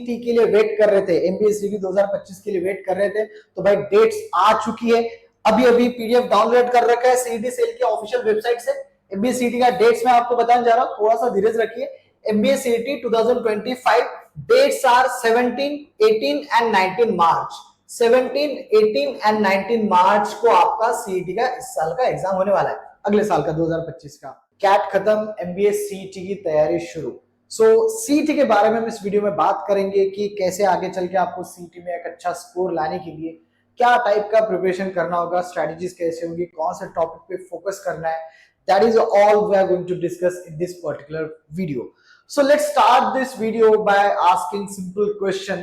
CET के लिए wait कर रहे थे, एमबीए सीईटी 2025 के लिए वेट कर रहे थे, तो भाई डेट्स आ चुकी है। अभी अभी पीडीएफ डाउनलोड कर रखा है सीईटी सेल के ऑफिशियल वेबसाइट से। एमबीए सीईटी का डेट्स मैं आपको बताने जा रहा हूं, थोड़ा सा धीरज रखिए। MBA CET 2025 dates are 17, 18 and 19 March. 17, 18 and 19 March को आपका सीईटी का इस साल का एग्जाम होने वाला है, अगले साल का 2025 का। कैट खत्म, एमबीए सीईटी की तैयारी शुरू। सीईटी के बारे में हम इस वीडियो में बात करेंगे कि कैसे आगे चल के आपको सीईटी में एक अच्छा स्कोर लाने के लिए क्या टाइप का प्रिपरेशन करना होगा, स्ट्रेटजीज कैसे होंगी, कौन से टॉपिक पे फोकस करना है। That is all we are going to discuss in this particular video. So let's start this video by asking simple question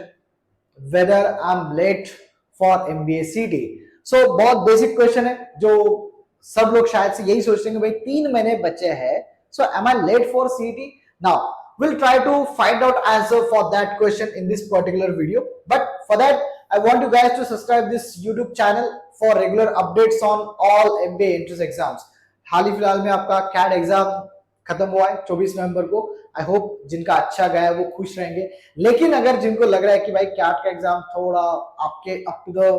whether I'm late for MBA CT। So बहुत basic question है जो सब लोग शायद से यही सोचते हैं कि भाई 3 महीने बचे हैं, so am I late for CT? Now we'll try to find out answer for that question in this particular video, but for that I want you guys to subscribe this YouTube channel for regular updates on all MBA entrance exams। हाल ही फिलहाल में आपका cat exam खत्म हुआ है 24 नवंबर को। I hope जिनका अच्छा गया है वो खुश रहेंगे, लेकिन अगर जिनको लग रहा है कि भाई कैट का एग्जाम थोड़ा आपके अप टू द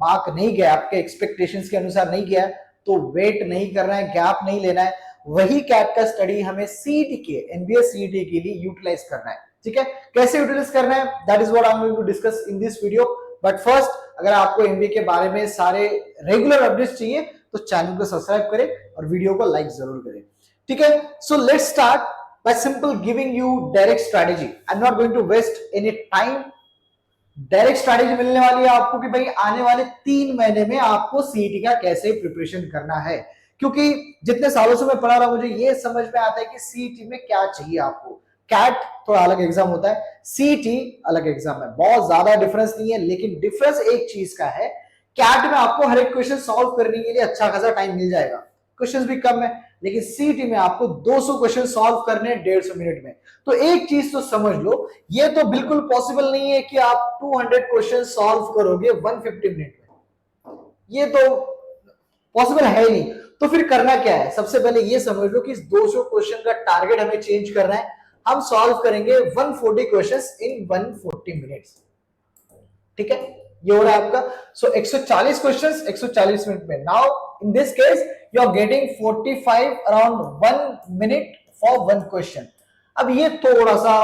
मार्क नहीं गया, आपके एक्सपेक्टेशंस के अनुसार नहीं गया, तो वेट नहीं करना है, गैप नहीं लेना है। वही कैट का स्टडी हमें सीईटी के, एमबीए सीईटी के लिए यूटिलाइज करना है। ठीक है, कैसे यूटिलाइज करना है, that is what I am going to discuss in this video. But first, अगर आपको एमबीए के बारे में सारे रेगुलर अपडेट्स चाहिए तो चैनल को सब्सक्राइब करें और वीडियो को लाइक जरूर करें। ठीक है, so let's start by simple giving you direct strategy। I'm not going to waste any time। Direct strategy मिलने वाली है आपको कि भाई आने वाले 3 महीने में आपको सीईटी का कैसे प्रिपरेशन करना है। क्योंकि जितने सालों से मैं पढ़ा रहा हूं, मुझे ये समझ में आता है कि सीईटी में क्या चाहिए आपको। कैट थोड़ा अलग एग्जाम होता है, सीईटी अलग एग्जाम है, बहुत ज्यादा डिफरेंस नहीं है, लेकिन डिफरेंस एक चीज का है, कैट में आपको हर एक क्वेश्चन सॉल्व करने के लिए अच्छा खासा टाइम मिल जाएगा, क्वेश्चंस भी कम है, लेकिन सीईटी में आपको 200 क्वेश्चन सॉल्व करने हैं 150 मिनट में। तो एक चीज तो समझ लो, ये तो बिल्कुल पॉसिबल नहीं है कि आप 200 क्वेश्चन सॉल्व करोगे 150 मिनट में, ये तो पॉसिबल है ही नहीं। तो फिर करना क्या है, सबसे पहले ये समझ लो कि इस 200 क्वेश्चन का टारगेट हमें चेंज करना है। हम सॉल्व करेंगे 140 क्वेश्चंस इन 140 मिनट्स। ठीक है, ये हो रहा है आपका। सो 140 क्वेश्चंस 140 मिनट में। Now in this case you are getting 45 around 1 minute for 1 question. अब ये थोड़ा सा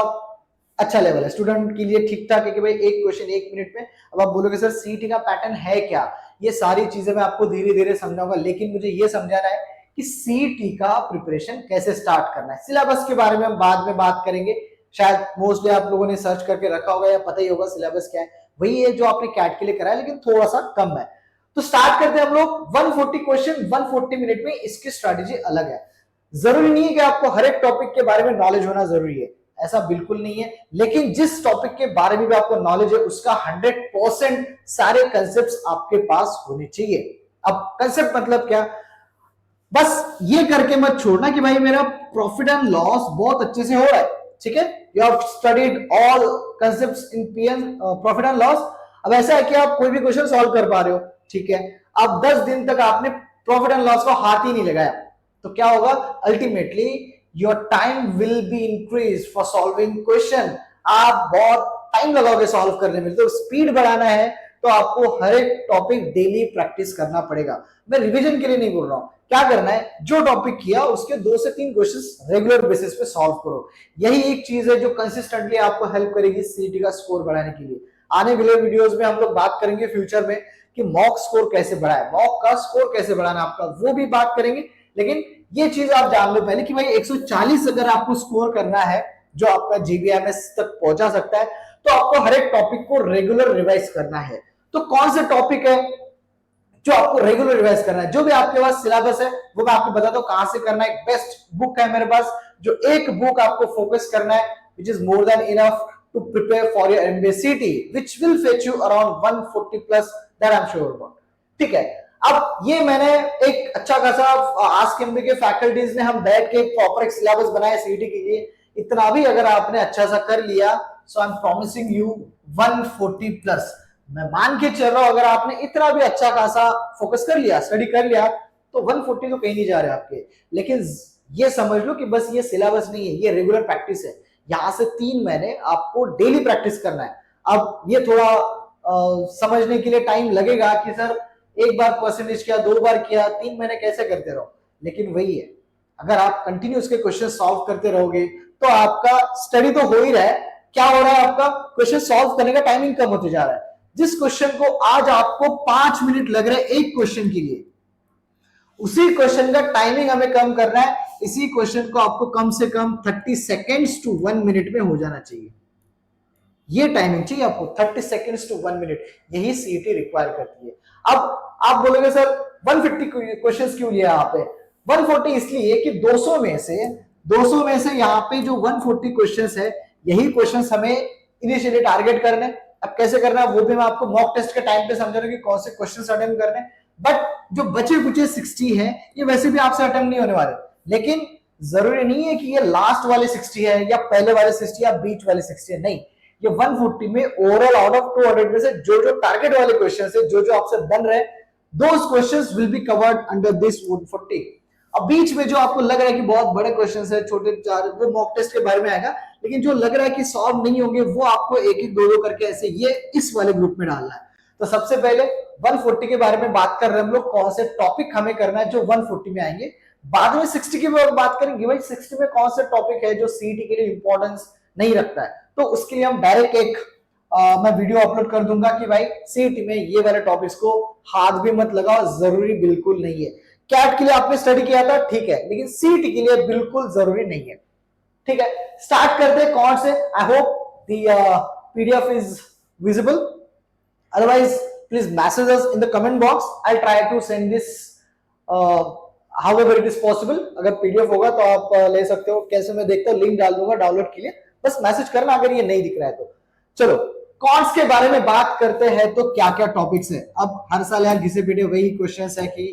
अच्छा लेवल है, स्टूडेंट के लिए ठीक ठाक है कि भाई एक क्वेश्चन 1 मिनट में। अब आप बोलोगे सर सीईटी का पैटर्न है क्या, ये सारी चीजें मैं आपको धीरे धीरे समझाऊंगा, लेकिन मुझे ये समझाना है कि सीईटी का प्रिपरेशन कैसे स्टार्ट करना है। सिलेबस के बारे में हम बाद में बात करेंगे, शायद मोस्टली आप लोगों ने सर्च करके रखा होगा या पता ही होगा सिलेबस क्या है, वही है जो आपने कैट के लिए करा है, लेकिन थोड़ा सा कम है। तो स्टार्ट करते हैं हम लोग 140 क्वेश्चन 140 मिनट में। इसकी स्ट्रैटेजी अलग है। जरूरी नहीं है कि आपको हर एक टॉपिक के बारे में नॉलेज होना जरूरी है, ऐसा बिल्कुल नहीं है, लेकिन जिस टॉपिक के बारे में भी आपको नॉलेज है उसका 100% सारे कंसेप्ट्स आपके पास होने चाहिए। अब कंसेप्ट मतलब क्या, बस ये करके मत छोड़ना कि भाई मेरा प्रॉफिट एंड लॉस बहुत अच्छे से हो रहा है। ठीक है, you have studied all concepts in PN profit and loss. अब ऐसा है कि आप कोई भी क्वेश्चन सॉल्व कर पा रहे हो, ठीक है, अब 10 दिन तक आपने प्रॉफिट एंड लॉस को हाथ ही नहीं लगाया, तो क्या होगा, ultimately your time will be increase for solving question. आप बहुत टाइम लगाओगे सॉल्व करने में, तो स्पीड बढ़ाना है तो आपको हर एक टॉपिक डेली प्रैक्टिस करना पड़ेगा। मैं रिवीजन के लिए नहीं बोल रहा हूं, क्या करना है, जो टॉपिक किया उसके 2 से 3 क्वेश्चंस रेगुलर बेसिस पे सॉल्व करो। यही एक चीज है जो कंसिस्टेंटली आपको हेल्प करेगी सीईटी का स्कोर बढ़ाने के लिए। आने वाले वीडियोस में हम लोग बात करेंगे फ्यूचर में कि मॉक स्कोर कैसे बढ़ाए, मॉक का स्कोर कैसे बढ़ाना आपका, वो भी बात करेंगे। लेकिन ये चीज आप जान लो पहले कि भाई 140 अगर आपको स्कोर करना है जो आपका जीबीएमएस तक पहुंचा सकता है, तो आपको हर एक टॉपिक को रेगुलर रिवाइज करना है। तो कौन से टॉपिक है जो आपको रेगुलर रिवाइज करना है, जो भी आपके पास सिलेबस है वो मैं आपको बताता हूं कहां से करना है। एक बेस्ट बुक है मेरे पास, जो एक बुक आपको फोकस करना है, which is more than enough to prepare for your MBA CET, which will fetch you around 140 plus, that I am sure about. ठीक है, अब ये मैंने एक अच्छा खासा आस्क एमबीए के फैकल्टीज ने हम बैठ के प्रॉपर एक सिलेबस बनाया सीईटी के लिए। इतना भी अगर आपने अच्छा सा कर लिया, so I am promising you 140 plus. मैं मान के चल रहा हूं, अगर आपने इतना भी अच्छा खासा फोकस कर लिया, स्टडी कर लिया, तो 140 तो कहीं नहीं जा रहे आपके। लेकिन ये समझ लो कि बस ये सिलेबस नहीं है, ये रेगुलर प्रैक्टिस है। यहां से 3 महीने आपको डेली प्रैक्टिस करना है। अब ये थोड़ा समझने के लिए टाइम लगेगा कि सर एक बार परसेंटेज किया, 2 बार किया, 3 महीने कैसे करते रहो, लेकिन वही है, अगर आप कंटिन्यूस के क्वेश्चन सॉल्व करते रहोगे तो आपका स्टडी तो हो ही रहा है, क्या हो रहा है, आपका क्वेश्चन सॉल्व करने का टाइमिंग कम होते जा रहा है। जिस क्वेश्चन को आज आपको 5 मिनट लग रहे हैं एक क्वेश्चन के लिए, उसी क्वेश्चन का टाइमिंग हमें कम करना है। इसी क्वेश्चन को आपको कम से कम 30 सेकेंड्स टू 1 मिनट में हो जाना चाहिए। ये टाइमिंग चाहिए आपको 30 सेकेंड्स टू 1 मिनट, यही सीईटी रिक्वायर करती है। अब आप बोलोगे सर 150 क्वेश्चंस क्यों लिया यहाँ पे? 140 इसलिए कि 200 में से यहाँ पे जो 140 क्वेश्चंस है, यही क्वेश्चंस हमें इनिशियली टारगेट करने। अब कैसे करना है वो भी मैं आपको मॉक टेस्ट के टाइम पे समझा रहा हूँ कि कौन से क्वेश्चंस अटेम्प्ट करने। बट जो बचे कुचे 60 है ये वैसे भी आपसे अटेम्प्ट नहीं होने वाले, लेकिन जरूरी नहीं है कि ये लास्ट वाले 60 है या पहले वाले 60 या बीच वाले 60 है, नहीं, ये 140 में ओवरऑल आउट ऑफ 200 में से जो जो टारगेट वाले क्वेश्चंस है, जो जो आपसे बन रहे हैं, those questions will be covered under this 140। अब बीच में जो आपको लग रहा है कि बहुत बड़े क्वेश्चंस है, छोटे चार, वो मॉक टेस्ट के बारे में आएगा, लेकिन जो लग रहा है कि सॉल्व नहीं होंगे वो आपको एक एक दो दो करके ऐसे ये इस वाले ग्रुप में डालना है। तो सबसे पहले 140 के बारे में बात कर रहे हैं हम लोग, कौन से टॉपिक हमें करना है जो 140 में आएंगे। बाद में 60 की बात करेंगे, भाई 60 में कौन से टॉपिक है जो सीईटी के लिए इंपॉर्टेंस नहीं रखता है, तो उसके लिए हम डायरेक्ट एक मैं वीडियो अपलोड कर दूंगा कि भाई सीईटी में ये वाले टॉपिक्स को हाथ भी मत लगाओ, जरूरी बिल्कुल नहीं है। कैट के लिए आपने स्टडी किया था, ठीक है, लेकिन सीईटी के लिए बिल्कुल जरूरी नहीं है। ठीक है, स्टार्ट करते हैं कौन से। I hope the PDF is visible, otherwise please message us in the comment box, I try to send this however it is possible. अगर पीडीएफ होगा तो आप ले सकते हो, कैसे मैं देखता हूँ, लिंक डाल दूंगा डाउनलोड के लिए, बस मैसेज करना अगर ये नहीं दिख रहा है तो। चलो कॉन्ट्स के बारे में बात करते हैं, तो क्या क्या टॉपिक्स है। अब हर साल यहाँ घिसे पीटे वही क्वेश्चंस है कि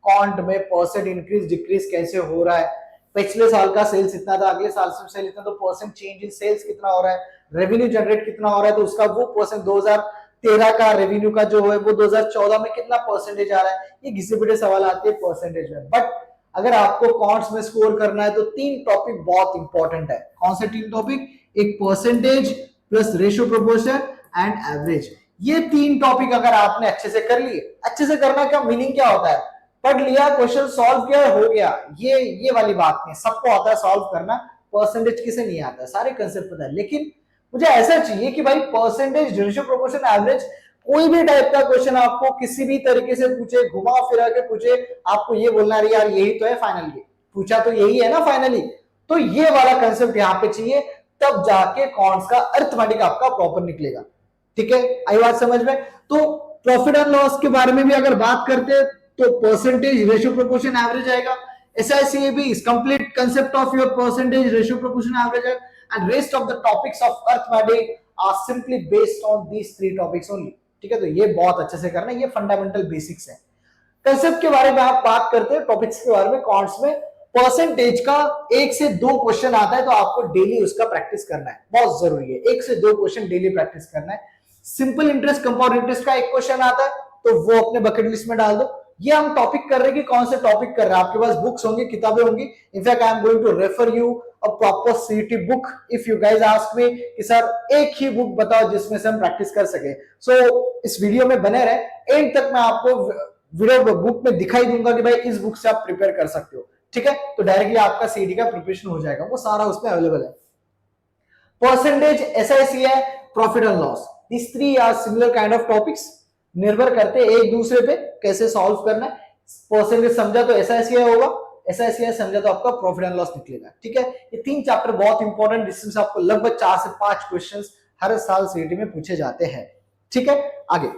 कॉन्ट में परसेंट इंक्रीज डिक्रीज कैसे हो रहा है, पिछले साल का सेल्स इतना था, अगले साल से सेल इतना, तो परसेंट चेंज इन सेल्स कितना हो रहा है, रेवेन्यू जनरेट कितना हो रहा है, तो उसका वो परसेंट 2013 का रेवेन्यू का जो है वो 2014 में कितना परसेंटेज आ रहा है, ये घिसे पीटे सवाल आते हैं परसेंटेज में। बट अगर आपको कॉन्ट्स में स्कोर करना है तो 3 टॉपिक बहुत इंपॉर्टेंट है। कौन से 3 टॉपिक? एक percentage plus ratio proportion and average. ये 3 टॉपिक अगर आपने अच्छे से कर लिए, अच्छे से करना का मीनिंग क्या होता है, पढ़ लिया, क्वेश्चन सॉल्व किया, हो गया, ये वाली बात नहीं, सबको आता है सॉल्व करना, परसेंटेज किसे नहीं आता है, सारे कंसेप्ट पता है, लेकिन मुझे ऐसा चाहिए कि भाई परसेंटेज, रेशियो प्रोपोर्शन, एवरेज, कोई भी टाइप का क्वेश्चन आपको किसी भी तरीके से पूछे, घुमा फिरा के पूछे, आपको ये बोलना है यार यही तो है फाइनल, ये पूछा तो यही है ना फाइनली, तो ये वाला कंसेप्ट यहाँ पे चाहिए, तब जाके कॉन्ट्स का अर्थमेटिक आपका प्रॉपर निकलेगा। ठीक है, आई बात समझ में। तो प्रॉफिट एंड लॉस के बारे में भी अगर बात करते हैं तो परसेंटेज, रेशियो प्रोपोर्शन, एवरेज आएगा। SICAB is complete concept of your percentage, ratio, proportion, average, and rest of the topics of arithmetic are simply based on these 3 topics only। ठीक है, तो ये बहुत अच्छे से करना है, ये फंडामेंटल बेसिक्स है। कंसेप्ट के बारे में आप बात करते हैं, टॉपिक्स के बारे में, कॉन्ट्स में परसेंटेज का 1 से 2 क्वेश्चन आता है, तो आपको डेली उसका प्रैक्टिस करना है, बहुत जरूरी है। 1 से 2 क्वेश्चन डेली प्रैक्टिस करना है। सिंपल इंटरेस्ट, कंपाउंड इंटरेस्ट का 1 क्वेश्चन आता है, तो वो अपने बकेट लिस्ट में डाल दो। ये हम टॉपिक कर रहे हैं कि कौन से टॉपिक कर रहे हैं, आपके पास बुक्स होंगी, किताबें होंगी। In fact I am going to refer you a proper CET book if you guys ask me कि सर एक ही बुक बताओ जिसमें से हम प्रैक्टिस कर सके। सो इस वीडियो में बने रहे, एंड तक मैं आपको वीडियो बुक में दिखाई दूंगा कि भाई इस बुक से आप प्रिपेयर कर सकते हो। ठीक है, तो डायरेक्टली आपका सीईटी का प्रिपरेशन हो जाएगा, वो सारा उसमें अवेलेबल है। Percentage, SICAB, profit and loss, this 3 are similar kind of topics, निर्भर करते हैं एक दूसरे पे, कैसे सॉल्व करना है। परसेंटेज समझा तो SICAB होगा, SICAB समझा तो आपका प्रॉफिट एंड लॉस निकलेगा। ठीक है, ये 3 चैप्टर बहुत इंपॉर्टेंट, जिसमें से आपको लगभग 4 से 5 क्वेश्चंस हर साल सीईटी में पूछे जाते हैं। ठीक है, आगे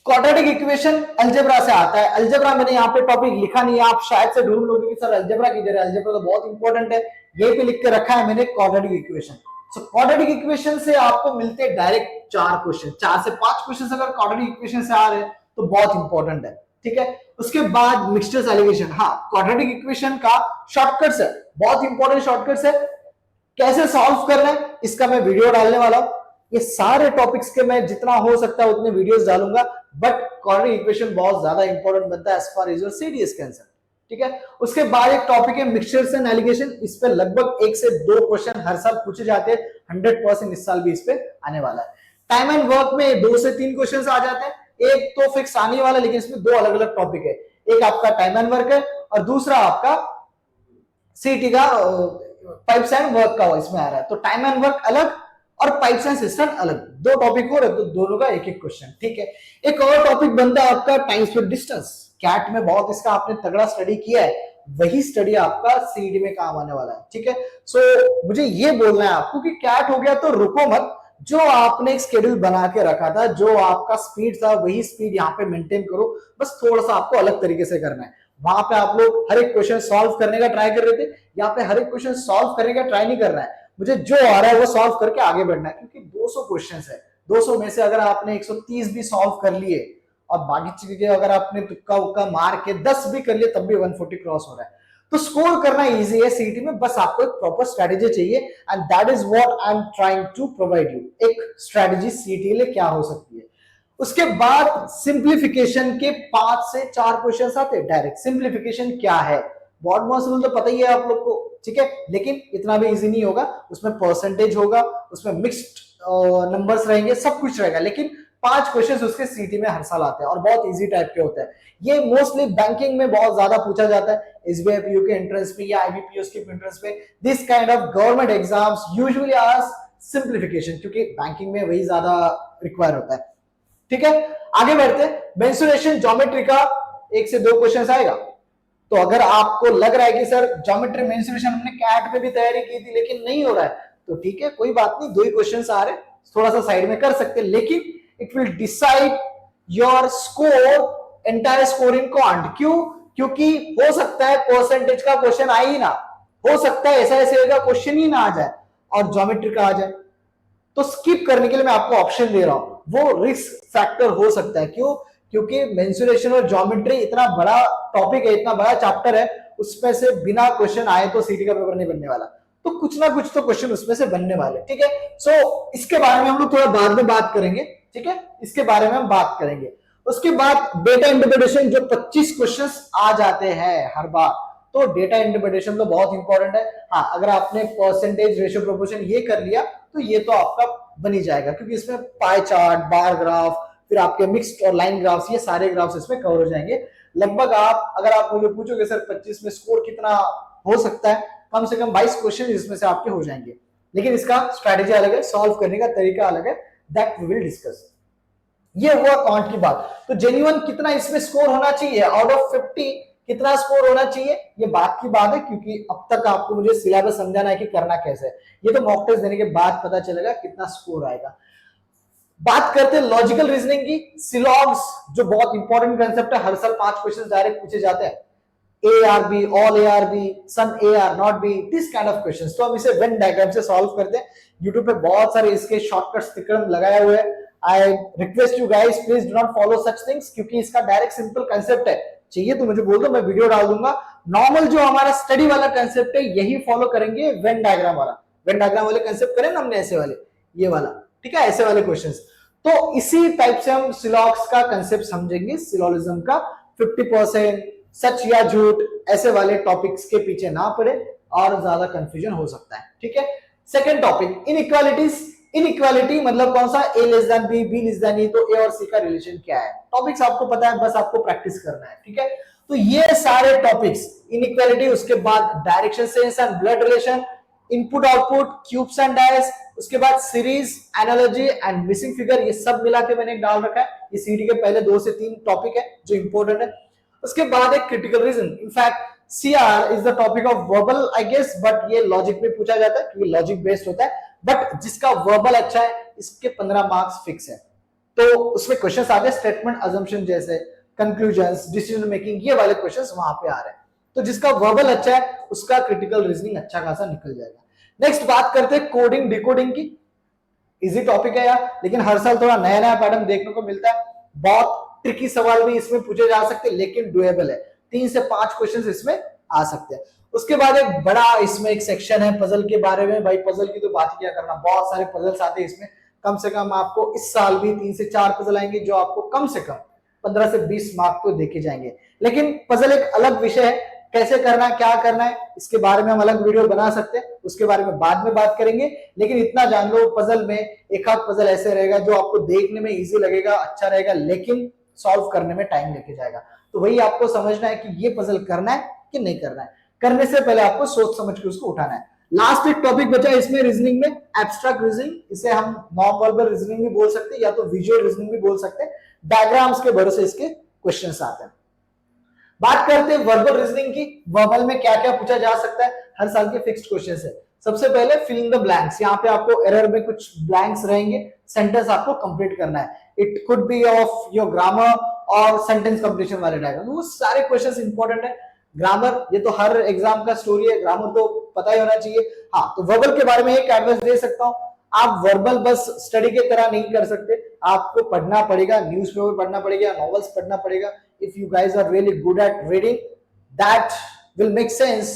क्वाड्रेटिक इक्वेशन अलजेब्रा से आता है। अलजेब्रा मैंने यहाँ पे टॉपिक लिखा नहीं है, आप शायद से ढूंढ लोगे कि सर अलजेब्रा किधर है, अलजेब्रा तो बहुत इंपॉर्टेंट है, यही पे लिख के रखा है मैंने quadratic equation. So quadratic equation से आपको मिलते हैं डायरेक्ट 4 क्वेश्चन, 4 से 5 क्वेश्चन अगर क्वाड्रेटिक इक्वेशन से आ रहे हैं तो बहुत इंपॉर्टेंट है। ठीक है, उसके बाद मिक्सचर्स एलिगेशन, हाँ क्वाड्रेटिक इक्वेशन का शॉर्टकट्स है, बहुत इंपॉर्टेंट शॉर्टकट्स है, कैसे सॉल्व करना है इसका मैं वीडियो डालने वाला हूं। ये सारे टॉपिक्स के मैं जितना हो सकता है उतने वीडियोस डालूंगा, बट क्वाड्रेटिक इक्वेशन बहुत ज्यादा इंपॉर्टेंट बनता है as far as your CDS cancer. ठीक है। उसके बाद एक टॉपिक है मिक्सचर्स एंड एलिगेशन, इस पे लगभग 1 से 2 क्वेश्चन हर साल पूछे जाते हैं, 100% इस साल भी इस पे आने वाला है। टाइम एंड वर्क में 2 से 3 क्वेश्चन आ जाते हैं, एक तो फिक्स आने वाला, लेकिन इसमें 2 अलग अलग टॉपिक है, एक आपका टाइम एंड वर्क है और दूसरा आपका सीटी का पाइप्स एंड वर्क का इसमें आ रहा है। तो टाइम एंड वर्क अलग और पाइप्स एंड सिस्टम अलग, 2 टॉपिक हो रहे तो दोनों का एक एक क्वेश्चन, ठीक है। एक और टॉपिक बनता है आपका टाइम स्पीड डिस्टेंस, कैट में बहुत इसका आपने तगड़ा स्टडी किया है, वही स्टडी आपका सीडी में काम आने वाला है, ठीक है। सो मुझे ये बोलना है आपको कि कैट हो गया तो रुको मत, जो आपने एक शेड्यूल बना के रखा था, जो आपका स्पीड था वही स्पीड यहाँ पे मेंटेन करो, बस थोड़ा सा आपको अलग तरीके से करना है। वहां पे आप लोग हर एक क्वेश्चन सॉल्व करने का ट्राई कर रहे थे, यहाँ पे हर एक क्वेश्चन सॉल्व करने का ट्राई नहीं करना है, मुझे जो आ रहा है वो सॉल्व करके आगे बढ़ना है, क्योंकि 200 क्वेश्चंस है, 200 में से अगर आपने 130 भी सॉल्व कर लिए और बाकी चीजें अगर आपने तुक्का उक्का मार के 10 भी कर लिए तब भी 140 क्रॉस हो रहा है। तो स्कोर करना इजी है सीटी में, बस आपको एक प्रॉपर स्ट्रेटेजी चाहिए, and that is what I am trying to provide you. एक स्ट्रेटेजी सीटी लिए क्या हो सकती है। उसके बाद सिंप्लीफिकेशन के 5 से 4 क्वेश्चंस आते हैं डायरेक्ट। सिंप्लीफिकेशन क्या है, बॉड मॉसिबल तो पता ही है आप लोग को, ठीक है, लेकिन इतना भी इजी नहीं होगा, उसमें परसेंटेज होगा, उसमें मिक्स्ड नंबर्स रहेंगे, सब कुछ रहेगा, लेकिन 5 क्वेश्चंस उसके सीटी में हर साल आते हैं और बहुत इजी टाइप के होते हैं। ये मोस्टली बैंकिंग में बहुत ज्यादा पूछा जाता है, एसबीआई पीयू के एंट्रेंस में या आईबीपीएस के एंट्रेंस में, this kind of government exams usually ask simplification, क्योंकि बैंकिंग में वही ज्यादा रिक्वायर होता है, ठीक है। आगे बढ़ते हैं, मेंसुरेशन ज्योमेट्री का 1 से 2 क्वेश्चन आएगा। तो अगर आपको लग रहा है कि सर ज्योमेट्री मेंसुरेशन हमने कैट में भी तैयारी की थी लेकिन नहीं हो रहा है, तो ठीक है, कोई बात नहीं, 2 ही क्वेश्चन आ रहे, थोड़ा सा साइड में कर सकते हैं, लेकिन it will decide your score, entire score in quant. क्यों? क्योंकि हो सकता है परसेंटेज का क्वेश्चन आ ही ना, हो सकता है ऐसा ऐसे का क्वेश्चन ही ना आ जाए और ज्योमेट्री का आ जाए, तो स्किप करने के लिए मैं आपको ऑप्शन दे रहा हूं, वो रिस्क फैक्टर हो सकता है। क्यों? क्योंकि मेंसुरेशन और ज्योमेट्री इतना बड़ा टॉपिक है, इतना बड़ा चैप्टर है, उसमें से बिना क्वेश्चन आए तो सीटी का पेपर नहीं बनने वाला, तो कुछ ना कुछ तो क्वेश्चन उसमें से बनने वाले, ठीक है। सो इसके बारे में हम लोग थोड़ा बाद में बात करेंगे, ठीक है, इसके बारे में हम बात करेंगे। उसके बाद डेटा इंटरप्रिटेशन, जो 25 क्वेश्चंस आ जाते हैं हर बार, तो डेटा इंटरप्रिटेशन तो बहुत इंपॉर्टेंट है। हाँ, अगर आपने परसेंटेज रेशियो प्रोपोर्शन ये कर लिया तो ये तो आपका बनी जाएगा, क्योंकि इसमें पाई चार्ट, बार ग्राफ, फिर आपके मिक्स्ड और लाइन ग्राफ्स, ये सारे ग्राफ्स इसमें कवर हो जाएंगे। लगभग आप अगर आप मुझे पूछोगे सर 25 में स्कोर कितना हो सकता है, कम से कम 22 क्वेश्चन इसमें से आपके हो जाएंगे, लेकिन इसका स्ट्रैटेजी अलग है, सॉल्व करने का तरीका अलग है, दैट वी विल डिस्कस। ये हुआ काउंट की बात। तो जेन्युइन कितना इसमें स्कोर होना चाहिए, आउट ऑफ 50 कितना स्कोर होना चाहिए, ये बात की बात है, क्योंकि अब तक आपको मुझे सिलेबस समझाना है कि करना कैसे है, ये तो मॉक टेस्ट देने के बाद पता चलेगा कितना स्कोर आएगा। बात करते हैं लॉजिकल रीजनिंग की, सिलॉग्स जो बहुत इंपॉर्टेंट कंसेप्ट है, हर साल 5 क्वेश्चन डायरेक्ट पूछे जाते हैं, ARB, all ARB, some AR, not B, this kind of questions। तो हम इसे वेन डायग्राम से सॉल्व करते हैं। YouTube पे बहुत सारे इसके शॉर्टकट्स तिक्रम लगाए हुए हैं। I request you guys, please do not follow such things, क्योंकि इसका डायरेक्ट सिंपल कंसेप्ट है, चाहिए तो मुझे बोल दो, मैं वीडियो डाल दूंगा। नॉर्मल जो हमारा स्टडी वाला कंसेप्ट है यही फॉलो करेंगे, वेन डायग्राम वाला, वेन डायग्राम वाले कंसेप्ट करें ना हमने, ऐसे वाले, ये वाला, ठीक है, ऐसे वाले क्वेश्चंस। तो इसी टाइप से हम सिलॉग्स का कंसेप्ट समझेंगे, सिलोजिज्म का 50%, सच या झूठ, ऐसे वाले टॉपिक्स के पीछे ना पड़े और ज्यादा कंफ्यूजन हो सकता है, ठीक है। Second topic, inequalities. इनइक्वालिटी मतलब कौन सा, A less than B, B less than E, तो A और C का रिलेशन क्या है, टॉपिक्स आपको पता है, बस आपको प्रैक्टिस करना है, ठीक है। तो ये सारे टॉपिक्स, इनइक्वालिटी, उसके बाद direction sense and blood relation, input output, cubes and dice, उसके बाद series, analogy and missing figure, ये सब मिला के मैंने डाल रखा है। ये सीटी के पहले 2 से 3 टॉपिक है जो इंपॉर्टेंट है। उसके बाद एक critical reason, in fact CR is the topic of verbal I guess, but ये लॉजिक में पूछा जाता है क्योंकि लॉजिक बेस्ड होता है, बट जिसका वर्बल अच्छा है इसके 15 मार्क्स फिक्स है। तो उसमें क्वेश्चंस आते हैं स्टेटमेंट अजम्पशन जैसे, कंक्लूजन्स, डिसीजन मेकिंग, ये वाले क्वेश्चंस वहां पे आ रहे हैं। तो जिसका वर्बल अच्छा है उसका क्रिटिकल रीजनिंग अच्छा खासा निकल जाएगा। नेक्स्ट बात करते हैं कोडिंग डिकोडिंग की। इजी टॉपिक है यार, लेकिन हर साल थोड़ा नया नया पैटर्न देखने को मिलता है, बहुत ट्रिकी सवाल भी इसमें पूछे जा सकते हैं, लेकिन डुएबल है, 3 से 5 क्वेश्चंस इसमें आ सकते हैं। उसके बाद एक बड़ा इसमें एक सेक्शन है पजल के बारे में। भाई पजल की तो बात क्या करना, बहुत सारे पजल्स आते हैं इसमें, कम से कम आपको इस साल भी 3 से 4 पजल आएंगे जो आपको कम से कम 15 से 20 मार्क तो देके जाएंगे। लेकिन पजल एक अलग विषय है, कैसे करना है, क्या करना है, इसके बारे में हम अलग वीडियो बना सकते हैं, उसके बारे में बाद में बात करेंगे। लेकिन इतना जान लो, पजल में एक आध पजल ऐसे रहेगा जो आपको देखने में इजी लगेगा, अच्छा रहेगा, लेकिन सॉल्व करने में टाइम लेके जाएगा। तो वही आपको समझना है कि ये पजल करना है कि नहीं करना है। करने से पहले आपको सोच समझ के उसको उठाना है। लास्ट एक टॉपिक बचा इसमें रीजनिंग में, एब्स्ट्रैक्ट रीजनिंग। इसे हम नॉन वर्बल रीजनिंग भी बोल सकते हैं या तो विजुअल रीजनिंग भी बोल सकते हैं। डायग्राम्स के भरोसे इसके क्वेश्चंस आते हैं। बात करते हैं वर्बल रीजनिंग की। वर्बल में क्या क्या पूछा जा सकता है, हर साल के फिक्स्ड क्वेश्चंस है। सबसे पहले फिल इन द ब्लैंक्स। यहाँ पे आपको एरर में कुछ ब्लैंक्स रहेंगे, सेंटेंस आपको कंप्लीट करना है। It could be of your grammar और सेंटेंस कंप्लीशन वाले डायग्राम। वो सारे क्वेश्चंस इंपॉर्टेंट है। ग्रामर ये तो हर एग्जाम का स्टोरी है, ग्रामर तो पता ही होना चाहिए। हाँ, तो वर्बल के बारे में एक एडवाइस दे सकता हूँ, आप वर्बल बस स्टडी के तरह नहीं कर सकते, आपको पढ़ना पड़ेगा, न्यूज़पेपर पढ़ना पड़ेगा, नॉवेल्स पढ़ना पड़ेगा। If you guys are really good at reading, that will make sense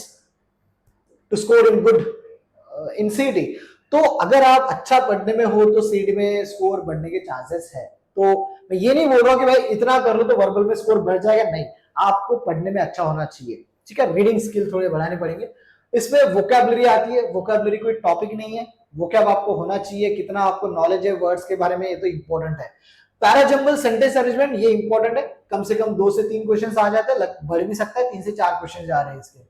to score in good in CET। तो अगर आप अच्छा पढ़ने में हो तो CET में स्कोर बढ़ने के चांसेस है। तो मैं ये नहीं बोल रहा हूँ कि भाई इतना कर लो तो वर्बल में स्कोर बढ़ जाएगा, नहीं, आपको पढ़ने में अच्छा होना चाहिए, ठीक है। रीडिंग स्किल थोड़े बढ़ाने पड़ेंगे। इसमें वोकैबुलरी आती है। वोकैबुलरी कोई टॉपिक नहीं है, वोकैब आपको होना चाहिए, कितना आपको नॉलेज है वर्ड्स के बारे में, ये तो इंपॉर्टेंट है। पैराजंबल सेंटेंस अरेंजमेंट ये इंपॉर्टेंट है, कम से कम 2 से 3 क्वेश्चंस आ जाते हैं, बढ़ भी सकता है 3 से 4 क्वेश्चन आ रहे हैं इसके।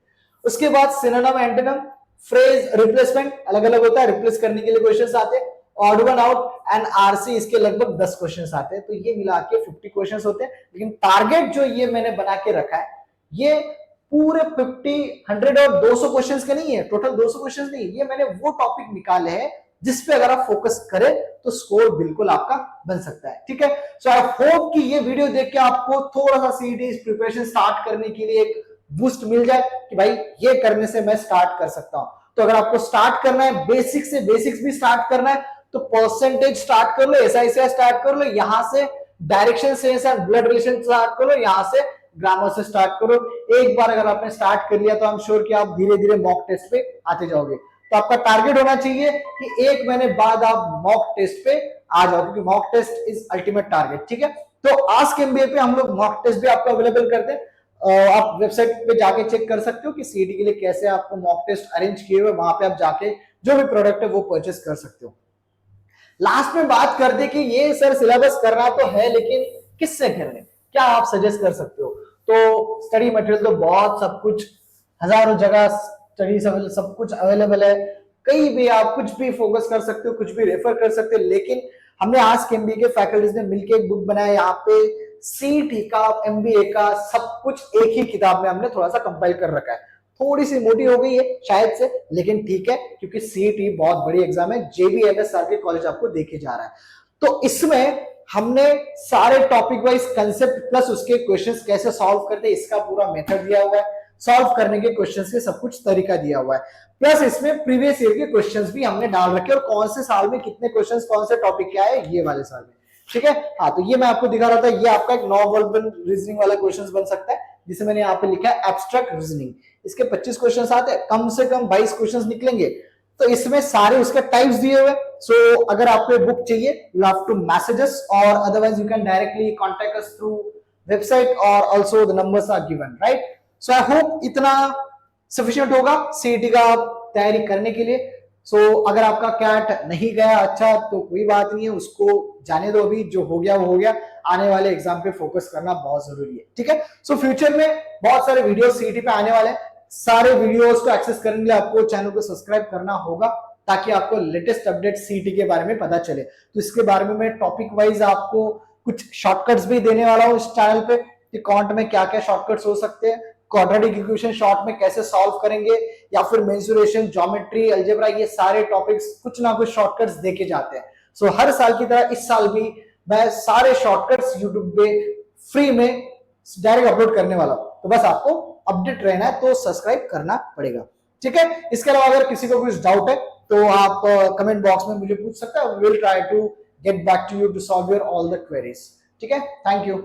उसके बाद सिनोनिम एंटोनिम, फ्रेज रिप्लेसमेंट अलग अलग होता है, रिप्लेस करने के लिए क्वेश्चंस आते हैं। Odd one out and RC, इसके लगभग 10 क्वेश्चंस आते हैं। तो ये मिला के 50 क्वेश्चंस होते हैं। लेकिन टारगेट जो ये मैंने बना के रखा है, ये पूरे 50, 100 और 200 क्वेश्चंस के नहीं है, टोटल 200 क्वेश्चंस नहीं, ये मैंने वो टॉपिक निकाले हैं जिसपे अगर आप फोकस करें तो स्कोर बिल्कुल आपका बन सकता है, ठीक है। सो आई होप कि ये वीडियो देख के आपको थोड़ा सा सीईटी प्रिपरेशन स्टार्ट करने के लिए एक बूस्ट मिल जाए कि भाई ये करने से मैं स्टार्ट कर सकता हूं। तो अगर आपको स्टार्ट करना है, बेसिक से बेसिक्स भी स्टार्ट करना है, तो परसेंटेज स्टार्ट कर लो, एसआईसी स्टार्ट कर लो, यहां से direction sense and blood relation start करो, यहां से ग्रामर से स्टार्ट करो। एक बार अगर आपने स्टार्ट कर लिया तो आई एम श्योर कि आप धीरे धीरे मॉक टेस्ट पे आते जाओगे। तो आपका टारगेट होना चाहिए कि 1 महीने बाद आप मॉक टेस्ट पे आ जाओ, क्योंकि mock test is ultimate target, ठीक है। तो आस्क एमबीए पे हम लोग मॉक टेस्ट भी आपको अवेलेबल करते हैं। आप वेबसाइट पे जाके चेक कर सकते हो कि सीईटी के लिए कैसे आपको मॉक टेस्ट अरेंज किए हुए, वहां पे आप जाके जो भी प्रोडक्ट है वो परचेस कर सकते हो। लास्ट में बात कर दे कि ये सर सिलेबस करना तो है, लेकिन किससे करें, क्या आप सजेस्ट कर सकते हो। तो स्टडी मटेरियल तो बहुत, सब कुछ, हजारों जगह स्टडी सब कुछ अवेलेबल है, कहीं भी आप कुछ भी फोकस कर सकते हो, कुछ भी रेफर कर सकते हो। लेकिन हमने आस्क एमबीए के फैकल्टीज ने मिलकर एक बुक बनाया, यहाँ पे सीईटी का, एमबीए का सब कुछ एक ही किताब में हमने थोड़ा सा कंपाइल कर रखा है। थोड़ी सी मोटी हो गई है शायद से, लेकिन ठीक है, क्योंकि सीईटी बहुत बड़ी एग्जाम है, जेबीएमएस के कॉलेज आपको देखे जा रहा है। तो इसमें हमने सारे टॉपिक वाइज कंसेप्ट प्लस उसके क्वेश्चंस कैसे सॉल्व करते हैं इसका पूरा मेथड दिया हुआ है, सॉल्व करने के क्वेश्चंस के सब कुछ तरीका दिया हुआ है, प्लस इसमें प्रीवियस ईयर के क्वेश्चंस भी हमने डाल रखे और कौन से साल में कितने क्वेश्चंस, कौन से टॉपिक क्या है ये वाले साल में, ठीक है। हाँ, तो ये मैं आपको दिखा रहा था, ये आपका एक नॉन वर्बल रीजनिंग वाला क्वेश्चंस बन सकता है, जिसे मैंने यहाँ पे लिखा है एब्स्ट्रैक्ट रीजनिंग। इसके 25 क्वेश्चंस आते हैं, कम से कम 22 क्वेश्चंस निकलेंगे। तो इसमें सारे उसके टाइप्स दिए हुए। सो अगर आपको बुक चाहिए, you have to message us, और otherwise you can directly contact us through website और also the numbers are given, right. So I hope इतना सफिशिएंट होगा सीईटी का तैयारी करने के लिए। सो अगर आपका कैट नहीं गया अच्छा तो कोई बात नहीं है, उसको जाने दो, अभी जो हो गया वो हो गया, आने वाले एग्जाम पे फोकस करना बहुत जरूरी है, ठीक है। सो फ्यूचर में बहुत सारे वीडियोस सीईटी पे आने वाले हैं, सारे वीडियोस को एक्सेस करने के लिए आपको चैनल को सब्सक्राइब करना होगा, ताकि आपको लेटेस्ट अपडेट सीईटी के बारे में पता चले। तो इसके बारे में मैं टॉपिक वाइज आपको कुछ शॉर्टकट्स भी देने वाला हूँ इस चैनल पे, कि क्वांट में क्या क्या शॉर्टकट्स हो सकते हैं, क्वाड्रेटिक इक्वेशन शॉर्ट में कैसे सॉल्व करेंगे, या फिर मेंसुरेशन, ज्योमेट्री, अलजेब्रा, ये सारे टॉपिक्स कुछ ना कुछ शॉर्टकट्स देके जाते हैं। सो हर साल की तरह इस साल भी मैं सारे शॉर्टकट्स यूट्यूब पे फ्री में डायरेक्ट अपलोड करने वाला हूं। तो बस आपको अपडेट रहना है तो सब्सक्राइब करना पड़ेगा, ठीक है। इसके अलावा अगर किसी को कुछ डाउट है तो आप कमेंट बॉक्स में मुझे पूछ सकते हैं, we will try to get back to you to solve your all the queries, ठीक है। Thank you.